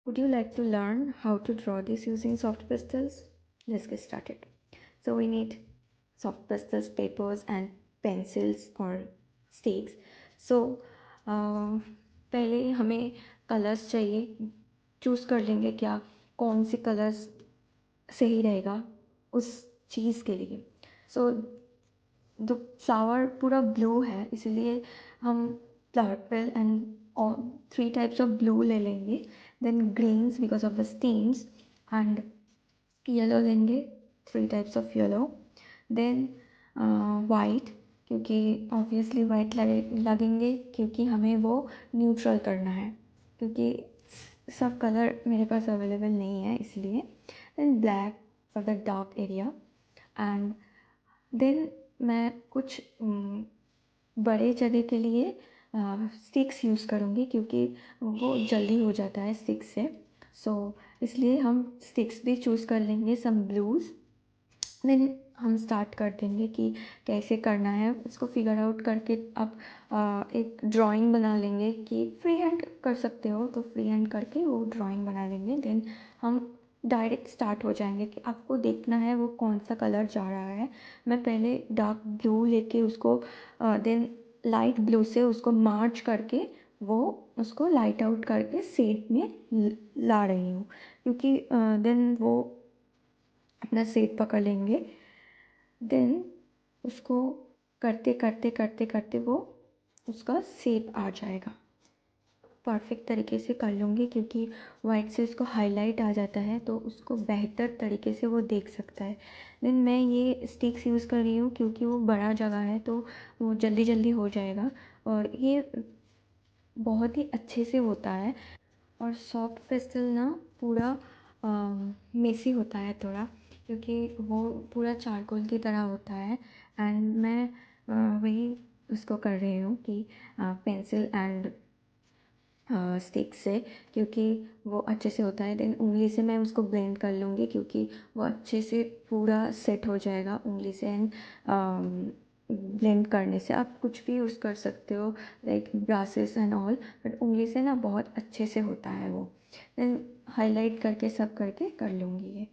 Would you like to learn how to draw this using soft pastels? Let's get started. So we need soft pastels, papers and pencils or sticks. So पहले हमें colours चाहिए, choose कर लेंगे क्या कौन सी colours सही रहेगा उस चीज़ के लिए. सो द फ्लावर पूरा ब्लू है, इसलिए हम फ्लावर पेल एंड और 3 टाइप्स ऑफ ब्लू ले लेंगे. Then greens because of the stains and yellow लेंगे, 3 types of yellow. Then white, क्योंकि ऑब्वियसली वाइट लगेंगे क्योंकि हमें वो न्यूट्रल करना है, क्योंकि सब कलर मेरे पास अवेलेबल नहीं है इसलिए. Then black for the dark area. And then मैं कुछ बड़े जगह के लिए स्टिक्स यूज़ करूँगी क्योंकि वो जल्दी हो जाता है स्टिक्स से. सो इसलिए हम स्टिक्स भी चूज़ कर लेंगे, सम ब्लूज़. देन हम स्टार्ट कर देंगे कि कैसे करना है उसको फिगर आउट करके. आप एक ड्राइंग बना लेंगे कि फ्री हैंड कर सकते हो तो फ्री हैंड करके वो ड्राइंग बना लेंगे. देन हम डायरेक्ट स्टार्ट हो जाएंगे कि आपको देखना है वो कौन सा कलर जा रहा है. मैं पहले डार्क ब्लू लेके उसको देन लाइट ब्लू से उसको मार्च करके वो उसको लाइट आउट करके शेड में ला रही हूँ, क्योंकि देन वो अपना शेड पकड़ लेंगे. देन उसको करते करते करते करते वो उसका शेप आ जाएगा. परफेक्ट तरीके से कर लूँगी क्योंकि वाइट से उसको हाईलाइट आ जाता है तो उसको बेहतर तरीके से वो देख सकता है. देन मैं ये स्टिक्स यूज़ कर रही हूँ क्योंकि वो बड़ा जगह है तो वो जल्दी जल्दी हो जाएगा और ये बहुत ही अच्छे से होता है. और सॉफ्ट पेस्टल ना पूरा मेसी होता है थोड़ा, क्योंकि वो पूरा चारकोल की तरह होता है. एंड मैं वही उसको कर रही हूँ कि पेंसिल एंड स्टिक से, क्योंकि वो अच्छे से होता है. देन उंगली से मैं उसको ब्लेंड कर लूँगी क्योंकि वो अच्छे से पूरा सेट हो जाएगा उंगली से. एंड ब्लेंड करने से आप कुछ भी यूज़ कर सकते हो like brushes and all, but उंगली से ना बहुत अच्छे से होता है वो. देन हाईलाइट करके सब करके कर लूँगी ये.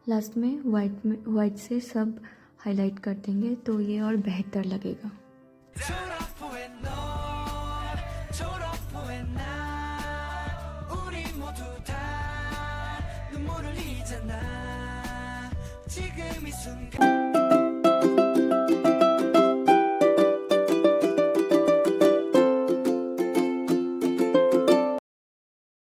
लास्ट में वाइट से सब हाईलाइट कर देंगे तो ये और बेहतर लगेगा। 지금 이 순간